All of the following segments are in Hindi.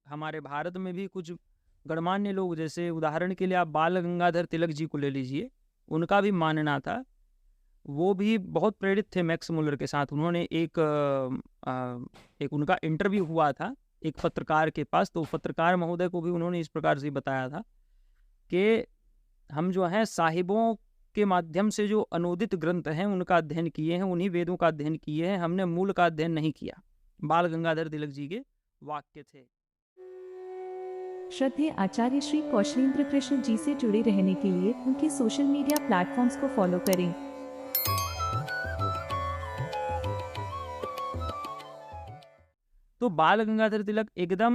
हमारे भारत में भी कुछ गणमान्य लोग, जैसे उदाहरण के लिए आप बाल गंगाधर तिलक जी को ले लीजिए, उनका भी मानना था, वो भी बहुत प्रेरित थे मैक्स मुलर के साथ। उन्होंने एक उनका इंटरव्यू हुआ था एक पत्रकार के पास, तो पत्रकार महोदय को भी उन्होंने इस प्रकार से बताया था कि हम जो हैं साहिबों के माध्यम से जो अनुदित ग्रंथ हैं उनका अध्ययन किए हैं, उन्हीं वेदों का अध्ययन किए हैं, हमने मूल का अध्ययन नहीं किया। बाल गंगाधर तिलक जी के वाक्य थे। श्रद्धेय आचार्य श्री कौशलेंद्र कृष्ण जी से जुड़े रहने के लिए उनके सोशल मीडिया प्लेटफॉर्म्स को फॉलो करें। तो बाल गंगाधर तिलक एकदम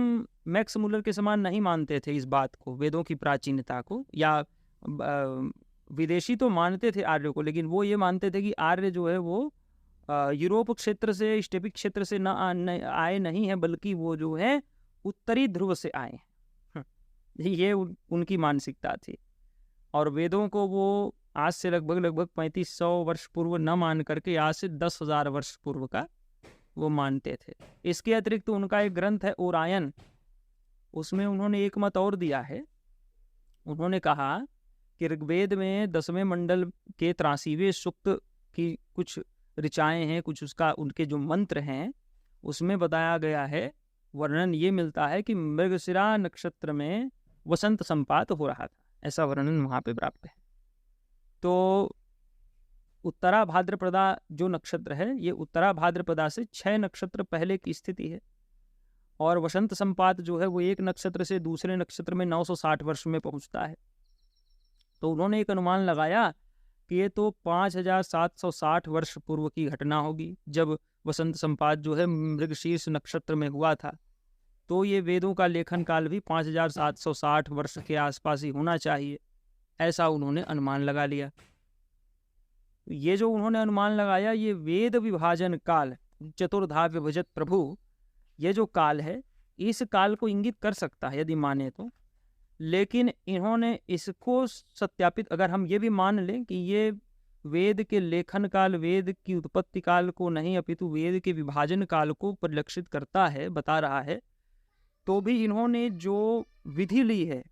मैक्स मुलर के समान नहीं मानते थे इस बात को, वेदों की प्राचीनता को, या विदेशी तो मानते थे आर्य को, लेकिन वो ये मानते थे कि आर्य जो है वो यूरोप क्षेत्र से, स्टेपिक क्षेत्र से आए नहीं है, बल्कि वो जो है उत्तरी ध्रुव से आए हैं। ये उनकी मानसिकता थी। और वेदों को वो आज से लगभग 3500 वर्ष पूर्व न मान करके आज से 10,000 वर्ष पूर्व का वो मानते थे। इसके अतिरिक्त तो उनका एक ग्रंथ है ओरायन, उसमें उन्होंने एक मत और दिया है। उन्होंने कहा कि ऋग्वेद में 10वें मंडल के 83वें सूक्त की कुछ ऋचाएं हैं, कुछ उसका उनके जो मंत्र हैं उसमें बताया गया है, वर्णन ये मिलता है कि मृगशिरा नक्षत्र में वसंत संपात हो रहा था, ऐसा वर्णन वहाँ पे प्राप्त है। तो उत्तरा भाद्रपदा जो नक्षत्र है, ये उत्तरा भाद्रपदा से 6 नक्षत्र पहले की स्थिति है, और वसंत संपात जो है वो एक नक्षत्र से दूसरे नक्षत्र में 960 वर्ष में पहुंचता है। तो उन्होंने एक अनुमान लगाया कि ये तो 5760 वर्ष पूर्व की घटना होगी, जब वसंत संपात जो है मृगशीर्ष नक्षत्र में हुआ था। तो ये वेदों का लेखन काल भी 5760 वर्ष के आसपास ही होना चाहिए, ऐसा उन्होंने अनुमान लगा लिया। ये जो उन्होंने अनुमान लगाया, ये वेद विभाजन काल, चतुर्धा विभजत प्रभु, ये जो काल है इस काल को इंगित कर सकता है यदि माने तो। लेकिन इन्होंने इसको सत्यापित, अगर हम ये भी मान लें कि ये वेद के लेखन काल, वेद की उत्पत्ति काल को नहीं अपितु वेद के विभाजन काल को परिलक्षित करता है, बता रहा है, तो भी इन्होंने जो विधि ली है,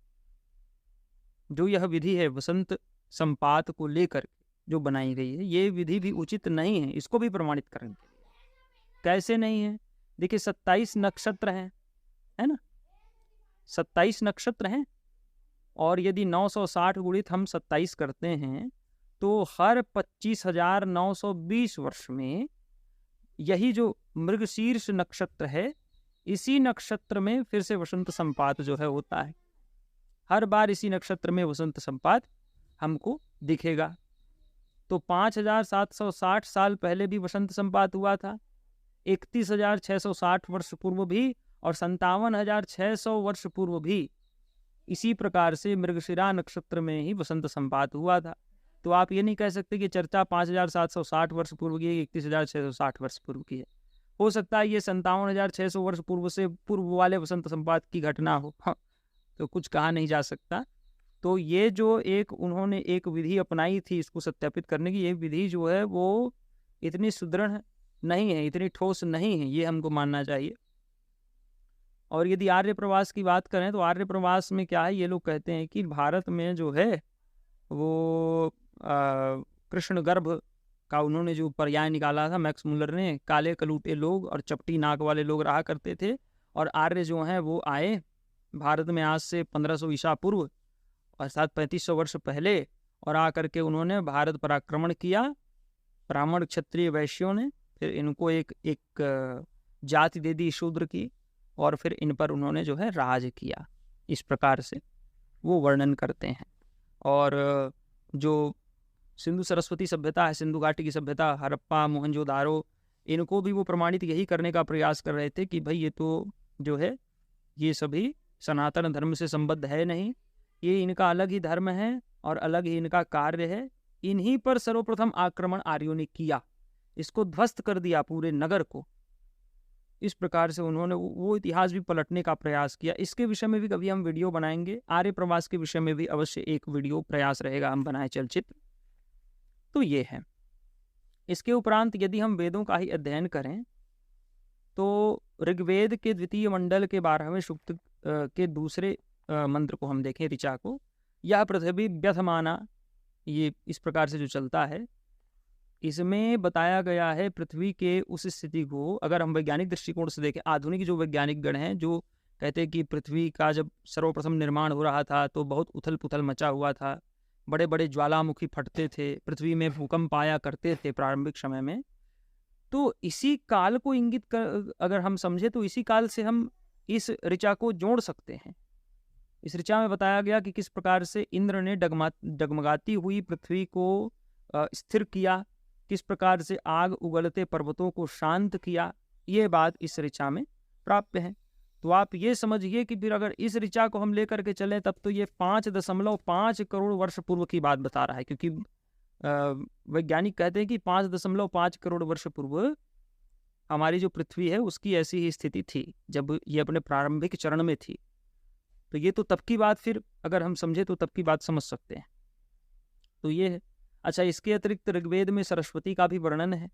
जो यह विधि है वसंत संपात को लेकर जो बनाई गई है, ये विधि भी उचित नहीं है। इसको भी प्रमाणित करेंगे। कैसे नहीं है? देखिए 27 नक्षत्र हैं, है ना, 27 नक्षत्र हैं, और यदि 960 गुणित हम 27 करते हैं तो हर 25,920 वर्ष में यही जो मृगशीर्ष नक्षत्र है, इसी नक्षत्र में फिर से वसंत संपात जो है होता है। हर बार इसी नक्षत्र में वसंत संपात हमको दिखेगा। तो 5760 साल पहले भी वसंत संपात हुआ था, 31,660 वर्ष पूर्व भी, और 57,600 वर्ष पूर्व भी इसी प्रकार से मृगशिरा नक्षत्र में ही वसंत संपात हुआ था। तो आप ये नहीं कह सकते कि चर्चा 5760 वर्ष पूर्व की है, 31,660 वर्ष पूर्व की है। हो सकता है ये 57,600 वर्ष पूर्व से पूर्व वाले वसंत संपात की घटना हो, तो कुछ कहा नहीं जा सकता। तो ये जो एक उन्होंने एक विधि अपनाई थी इसको सत्यापित करने की, ये विधि जो है वो इतनी सुदृढ़ नहीं है, इतनी ठोस नहीं है, ये हमको मानना चाहिए। और यदि आर्य प्रवास की बात करें तो आर्य प्रवास में क्या है, ये लोग कहते हैं कि भारत में जो है वो कृष्ण गर्भ का उन्होंने जो पर्याय निकाला था मैक्स मुलर ने, काले कलूटे लोग और चपटी नाक वाले लोग रहा करते थे, और आर्य जो हैं वो आए भारत में आज से 1500 ईसा पूर्व, अर्थात 3500 वर्ष पहले, और आकर के उन्होंने भारत पर आक्रमण किया, ब्राह्मण क्षत्रिय वैश्यों ने। फिर इनको एक जाति दे दी शूद्र की, और फिर इन पर उन्होंने जो है राज किया। इस प्रकार से वो वर्णन करते हैं। और जो सिंधु सरस्वती सभ्यता है, सिंधु घाटी की सभ्यता, हड़प्पा, मोहनजोदारो, इनको भी वो प्रमाणित यही करने का प्रयास कर रहे थे कि भाई ये तो जो है ये सभी सनातन धर्म से संबद्ध है नहीं, ये इनका अलग ही धर्म है और अलग ही इनका कार्य है। इन्हीं पर सर्वप्रथम आक्रमण आर्यों ने किया, इसको ध्वस्त कर दिया पूरे नगर को। इस प्रकार से उन्होंने वो इतिहास भी पलटने का प्रयास किया। इसके विषय में भी कभी हम वीडियो बनाएंगे, आर्य प्रवास के विषय में भी अवश्य एक वीडियो प्रयास रहेगा, हम बनाए चलचित्र। तो ये है। इसके उपरांत यदि हम वेदों का ही अध्ययन करें तो ऋग्वेद के द्वितीय मंडल के 12वें सूक्त के दूसरे मंत्र को हम देखें, ऋचा को, यह पृथ्वी व्यथमाना, ये इस प्रकार से जो चलता है, इसमें बताया गया है पृथ्वी के उस स्थिति को अगर हम वैज्ञानिक दृष्टिकोण से देखें, आधुनिक जो वैज्ञानिक गण हैं जो कहते हैं कि पृथ्वी का जब सर्वप्रथम निर्माण हो रहा था तो बहुत उथल पुथल मचा हुआ था, बड़े बड़े ज्वालामुखी फटते थे, पृथ्वी में भूकंप आया करते थे प्रारंभिक समय में। तो इसी काल को इंगित कर अगर हम समझे तो इसी काल से हम इस ऋचा को जोड़ सकते हैं। इस ऋचा में बताया गया कि किस प्रकार से इंद्र ने डगमगाती हुई पृथ्वी को स्थिर किया, किस प्रकार से आग उगलते पर्वतों को शांत किया, ये बात इस ऋचा में प्राप्त है। तो आप ये समझिए कि फिर अगर इस ऋचा को हम लेकर के चलें तब तो ये 5.5 करोड़ वर्ष पूर्व की बात बता रहा है, क्योंकि वैज्ञानिक कहते हैं कि 5.5 करोड़ वर्ष पूर्व हमारी जो पृथ्वी है उसकी ऐसी ही स्थिति थी जब ये अपने प्रारंभिक चरण में थी। तो ये तो तब की बात, फिर अगर हम समझे तो तब की बात समझ सकते हैं। तो ये है। अच्छा, इसके अतिरिक्त ऋग्वेद में सरस्वती का भी वर्णन है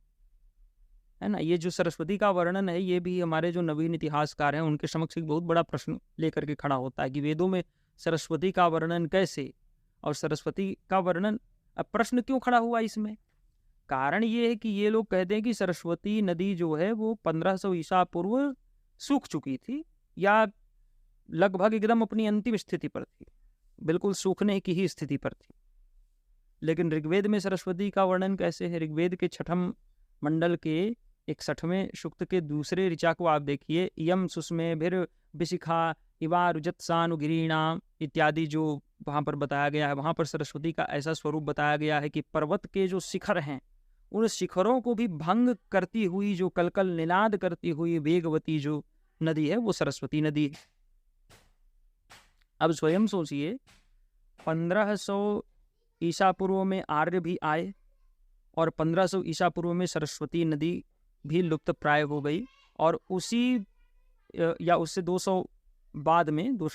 ना। ये जो सरस्वती का वर्णन है ये भी हमारे जो नवीन इतिहासकार हैं उनके समक्ष एक बहुत बड़ा प्रश्न लेकर के खड़ा होता है कि वेदों में सरस्वती का वर्णन कैसे, और सरस्वती का वर्णन, अब प्रश्न क्यों खड़ा हुआ इसमें? कारण ये है कि ये लोग कहते हैं कि सरस्वती नदी जो है वो 1500 ईसा पूर्व सूख चुकी थी या लगभग एकदम अपनी अंतिम स्थिति पर थी, बिल्कुल सूखने की ही स्थिति पर थी। लेकिन ऋग्वेद में सरस्वती का वर्णन कैसे है? ऋग्वेद के 6ठम मंडल के 61वें सूक्त के दूसरे ऋचा को आप देखिए, यम सुस्मे भिर विशिखा इवा रुजत्सानुगिरीणाम इत्यादि जो वहाँ पर बताया गया है, वहाँ पर सरस्वती का ऐसा स्वरूप बताया गया है कि पर्वत के जो शिखर हैं उन शिखरों को भी भंग करती हुई, जो कलकल निनाद करती हुई वेगवती जो नदी है वो सरस्वती नदी है। अब स्वयं सोचिए, 1500 ईसा पूर्व में आर्य भी आए और 1500 ईसा पूर्व में सरस्वती नदी भी लुप्त प्राय हो गई, और उसी या उससे 200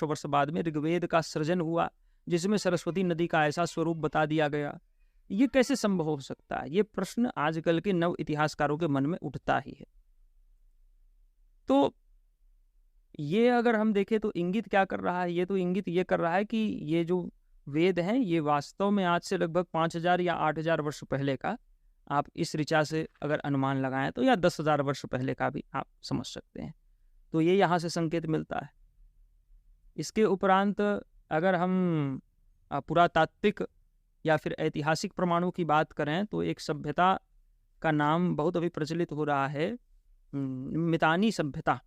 वर्ष बाद में ऋग्वेद का सृजन हुआ जिसमें सरस्वती नदी का ऐसा स्वरूप बता दिया गया। ये कैसे संभव हो सकता है? ये प्रश्न आजकल के नव इतिहासकारों के मन में उठता ही है। तो ये अगर हम देखें तो इंगित क्या कर रहा है? ये तो इंगित ये कर रहा है कि ये जो वेद हैं ये वास्तव में आज से लगभग 5000 या 8000 वर्ष पहले का, आप इस ऋचा से अगर अनुमान लगाएं तो, या 10,000 वर्ष पहले का भी आप समझ सकते हैं। तो ये यहाँ से संकेत मिलता है। इसके उपरांत अगर हम पुरातात्विक या फिर ऐतिहासिक प्रमाणों की बात करें तो एक सभ्यता का नाम बहुत अभी प्रचलित हो रहा है, मितानी सभ्यता।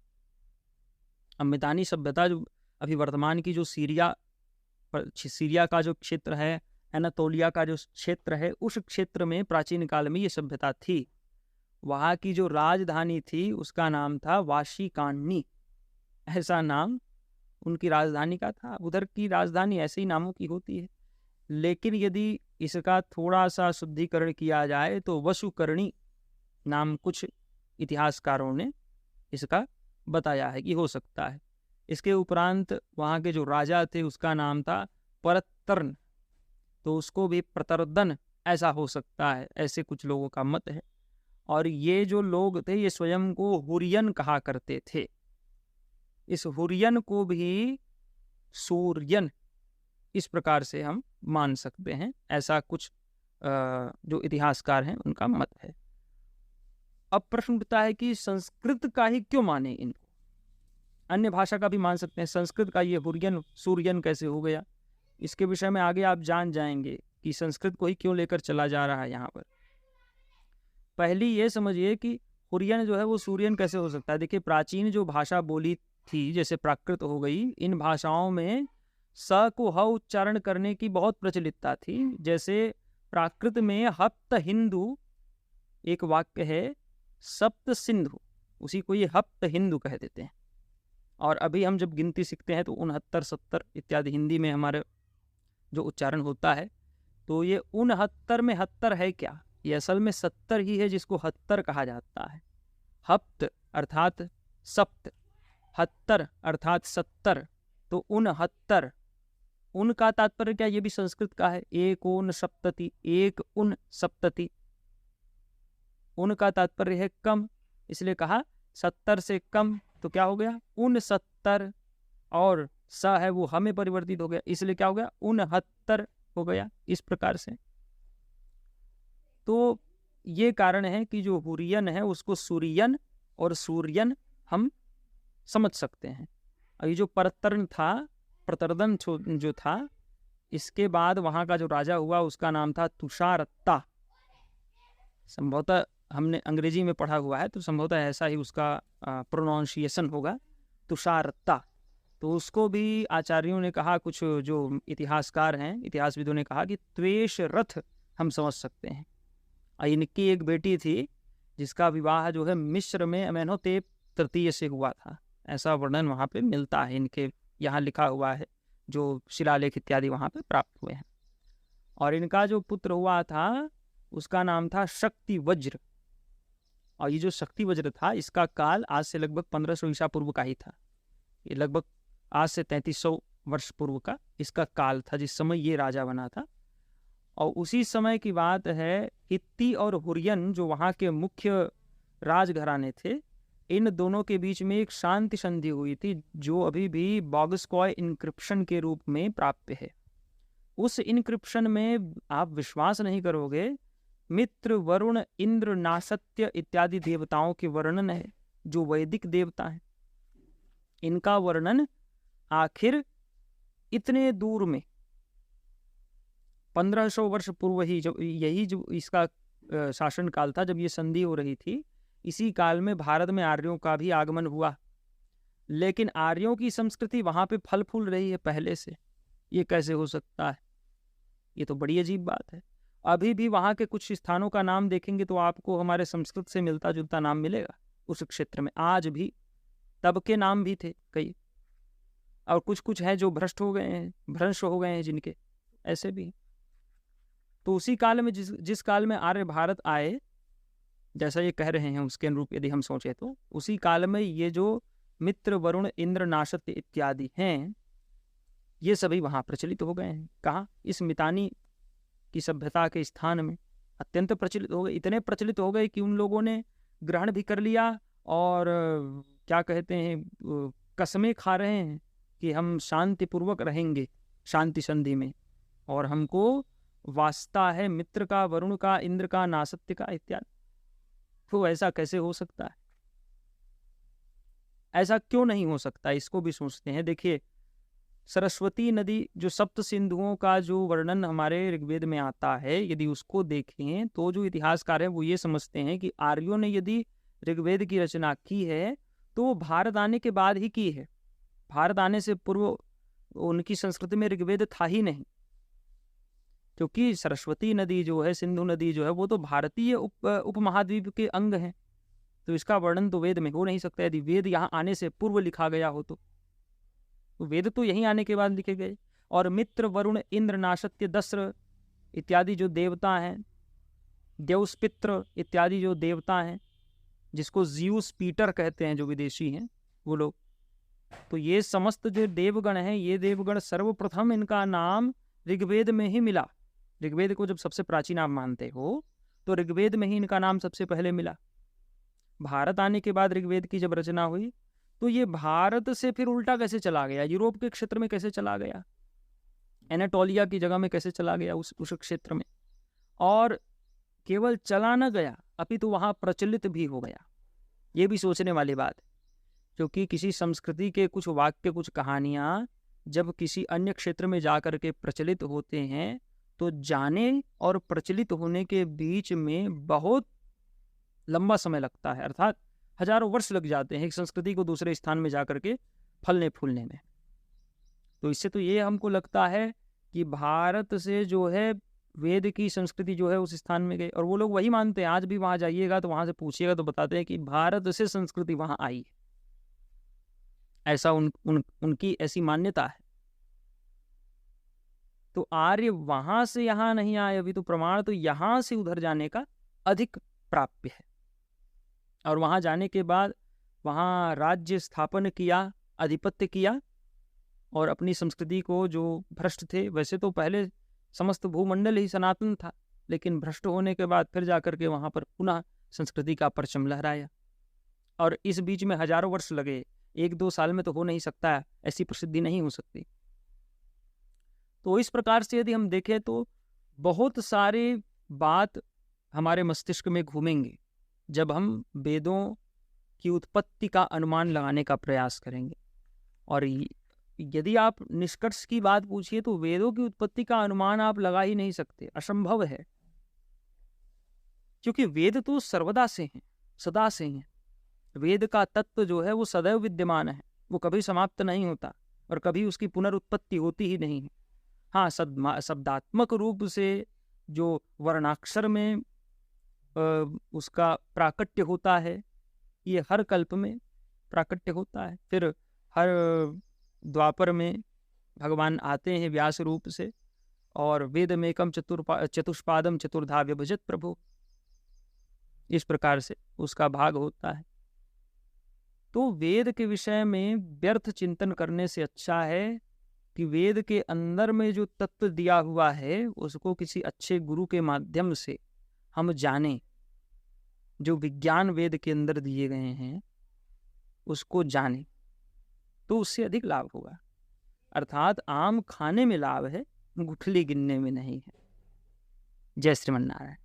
अब मितानी सभ्यता जो अभी वर्तमान की जो सीरिया का जो क्षेत्र है, एनातोलिया का जो क्षेत्र है, उस क्षेत्र में प्राचीन काल में ये सभ्यता थी। वहाँ की जो राजधानी थी उसका नाम था वाशीकान्नी, ऐसा नाम उनकी राजधानी का था। उधर की राजधानी ऐसे ही नामों की होती है, लेकिन यदि इसका थोड़ा सा शुद्धिकरण किया जाए तो वसुकर्णी नाम कुछ इतिहासकारों ने इसका बताया है कि हो सकता है। इसके उपरांत वहाँ के जो राजा थे उसका नाम था परतर्न, तो उसको भी प्रतर्दन ऐसा हो सकता है, ऐसे कुछ लोगों का मत है। और ये जो लोग थे ये स्वयं को हुरियन कहा करते थे। इस हुरियन को भी सूर्यन इस प्रकार से हम मान सकते हैं, ऐसा कुछ जो इतिहासकार हैं उनका मत है। अब प्रश्न उठता है कि संस्कृत का ही क्यों माने इनको? अन्य भाषा का भी मान सकते हैं, संस्कृत का ये हुरियन सूर्यन कैसे हो गया? इसके विषय में आगे आप जान जाएंगे कि संस्कृत को ही क्यों लेकर चला जा रहा है यहाँ पर। पहली ये समझिए कि हुरियन जो है वो सूर्यन कैसे हो सकता है। देखिए, प्राचीन जो भाषा बोली थी, जैसे प्राकृत हो गई, इन भाषाओं में स को ह उच्चारण करने की बहुत प्रचलितता थी। जैसे प्राकृत में हप्त हिंदू एक वाक्य है, सप्त सिंधु, उसी को ये हप्त हिंदू कह देते हैं। और अभी हम जब गिनती सीखते हैं तो 69, 70 इत्यादि हिंदी में हमारे जो उच्चारण होता है, तो ये 69 में हत्तर है क्या? ये असल में 70 ही है, जिसको हत्तर कहा जाता है। हप्त अर्थात सप्त, हत्तर अर्थात 70, तो 69। उनका तात्पर्य क्या? ये भी संस्कृत का है, एक ऊन सप्तति, एक उन सप्तति। उनका तात्पर्य है कम, इसलिए कहा 70 से कम, तो क्या हो गया? 69। और स है वो ह में परिवर्तित हो गया, इसलिए क्या हो गया 69 हो गया इस प्रकार से। तो ये कारण है कि जो हुरियन है उसको सूरियन और सूर्यन हम समझ सकते हैं। और ये जो परतर्न था, प्रतर्दन जो था, इसके बाद वहां का जो राजा हुआ उसका नाम था तुषारत्ता। संभवतः हमने अंग्रेजी में पढ़ा हुआ है तो संभवतः ऐसा ही उसका प्रोनाउंसिएशन होगा, तुषारत्ता। तो उसको भी आचार्यों ने कहा, कुछ जो इतिहासकार हैं, इतिहासविदों ने कहा कि त्वेष रथ हम समझ सकते हैं। इनकी एक बेटी थी जिसका विवाह जो है मिस्र में अमेनोतेप तृतीय से हुआ था, ऐसा वर्णन वहाँ पे मिलता है, इनके यहाँ लिखा हुआ है, जो शिलालेख इत्यादि वहाँ पे प्राप्त हुए हैं। और इनका जो पुत्र हुआ था उसका नाम था शक्ति वज्र। और ये जो शक्ति वज्र था इसका काल आज से लगभग 1500 ईसा पूर्व का ही था। ये लगभग आज से 3300 वर्ष पूर्व का इसका काल था जिस समय ये राजा बना था। और उसी समय की बात है, हित्ती और हुरियन जो वहाँ के मुख्य राजघराने थे, इन दोनों के बीच में एक शांति संधि हुई थी जो अभी भी बॉगस्कॉय इंक्रिप्शन के रूप में प्राप्त है। उस इंक्रिप्शन में आप विश्वास नहीं करोगे, मित्र, वरुण, इंद्र, नासत्य इत्यादि देवताओं के वर्णन है जो वैदिक देवता हैं। इनका वर्णन आखिर इतने दूर में 1500 वर्ष पूर्व ही, जब यही जो इसका शासन काल था जब ये संधि हो रही थी, इसी काल में भारत में आर्यों का भी आगमन हुआ। लेकिन आर्यों की संस्कृति वहां पे फल फूल रही है पहले से, ये कैसे हो सकता है? ये तो बड़ी अजीब बात है। अभी भी वहां के कुछ स्थानों का नाम देखेंगे तो आपको हमारे संस्कृत से मिलता जुलता नाम मिलेगा उस क्षेत्र में। आज भी तब के नाम भी थे कई, और कुछ कुछ हैं जो भ्रष्ट हो गए हैं, भ्रष्ट हो गए हैं जिनके, ऐसे भी। तो उसी काल में जिस काल में आर्य भारत आए, जैसा ये कह रहे हैं उसके अनुरूप यदि हम सोचे तो उसी काल में ये जो मित्र, वरुण, इंद्र, नासत्य इत्यादि हैं, ये सभी वहां प्रचलित हो गए हैं। कहाँ? इस मितानी की सभ्यता के स्थान में अत्यंत प्रचलित हो गए। इतने प्रचलित हो गए कि उन लोगों ने ग्रहण भी कर लिया और क्या कहते हैं, कसमें खा रहे हैं कि हम शांतिपूर्वक रहेंगे शांति संधि में, और हमको वास्ता है मित्र का, वरुण का, इंद्र का, नासत्य का इत्यादि। तो ऐसा कैसे हो सकता है? ऐसा क्यों नहीं हो सकता, इसको भी सोचते हैं। देखिए, सरस्वती नदी जो सप्त सिंधुओं का जो वर्णन हमारे ऋग्वेद में आता है, यदि उसको देखें तो जो इतिहासकार हैं वो ये समझते हैं कि आर्यों ने यदि ऋग्वेद की रचना की है तो वो भारत आने के बाद ही की है। भारत आने से पूर्व उनकी संस्कृति में ऋग्वेद था ही नहीं, क्योंकि सरस्वती नदी जो है, सिंधु नदी जो है, वो तो भारतीय उपमहाद्वीप के अंग हैं। तो इसका वर्णन तो वेद में हो नहीं सकता। यदि वेद यहाँ आने से पूर्व लिखा गया हो तो वेद तो यहीं आने के बाद लिखे गए। और मित्र, वरुण, इंद्र, नासत्य, दस्र इत्यादि जो देवता हैं, देवस्पित्र इत्यादि जो देवता हैं, जिसको जियूस पीटर कहते हैं जो विदेशी हैं वो लोग, तो ये समस्त जो देवगण हैं, ये देवगण सर्वप्रथम इनका नाम ऋग्वेद में ही मिला। ऋग्वेद को जब सबसे प्राचीन आप मानते हो तो ऋग्वेद में ही इनका नाम सबसे पहले मिला। भारत आने के बाद ऋग्वेद की जब रचना हुई तो ये भारत से फिर उल्टा कैसे चला गया, यूरोप के क्षेत्र में कैसे चला गया, एनाटोलिया की जगह में कैसे चला गया उस क्षेत्र में, और केवल चला न गया अपितु वहां प्रचलित भी हो गया। ये भी सोचने वाली बात है, क्योंकि किसी संस्कृति के कुछ वाक्य, कुछ कहानियां जब किसी अन्य क्षेत्र में जाकर के प्रचलित होते हैं तो जाने और प्रचलित होने के बीच में बहुत लंबा समय लगता है, अर्थात हजारों वर्ष लग जाते हैं एक संस्कृति को दूसरे स्थान में जाकर के फलने फूलने में। तो इससे तो ये हमको लगता है कि भारत से जो है वेद की संस्कृति जो है उस स्थान में गई, और वो लोग वही मानते हैं। आज भी वहां जाइएगा तो वहां से पूछिएगा तो बताते हैं कि भारत से संस्कृति वहां आई है, ऐसा उनकी ऐसी मान्यता है। तो आर्य वहां से यहां नहीं आए अभी, तो प्रमाण तो यहां से उधर जाने का अधिक प्राप्य है। और वहां जाने के बाद वहां राज्य स्थापन किया, आधिपत्य किया, और अपनी संस्कृति को, जो भ्रष्ट थे, वैसे तो पहले समस्त भूमंडल ही सनातन था, लेकिन भ्रष्ट होने के बाद फिर जाकर के वहां पर पुनः संस्कृति का परचम लहराया। और इस बीच में हजारों वर्ष लगे 1-2 साल में तो हो नहीं सकता है, ऐसी प्रसिद्धि नहीं हो सकती। तो इस प्रकार से यदि हम देखें तो बहुत सारे बात हमारे मस्तिष्क में घूमेंगे जब हम वेदों की उत्पत्ति का अनुमान लगाने का प्रयास करेंगे। और यदि आप निष्कर्ष की बात पूछिए तो वेदों की उत्पत्ति का अनुमान आप लगा ही नहीं सकते, असंभव है। क्योंकि वेद तो सर्वदा से हैं, सदा से हैं। वेद का तत्व जो है वो सदैव विद्यमान है, वो कभी समाप्त नहीं होता और कभी उसकी पुनरुत्पत्ति होती ही नहीं है। हाँ, शब्दात्मक रूप से जो वर्णाक्षर में उसका प्राकट्य होता है, ये हर कल्प में प्राकट्य होता है। फिर हर द्वापर में भगवान आते हैं व्यास रूप से, और वेद में एकम चतुष्पादम चतुर्धा विभजित प्रभु, इस प्रकार से उसका भाग होता है। तो वेद के विषय में व्यर्थ चिंतन करने से अच्छा है कि वेद के अंदर में जो तत्व दिया हुआ है उसको किसी अच्छे गुरु के माध्यम से हम जानें। जो विज्ञान वेद के अंदर दिए गए हैं उसको जानें, तो उससे अधिक लाभ होगा। अर्थात आम खाने में लाभ है, गुठली गिनने में नहीं है। जय श्रीमन नारायण।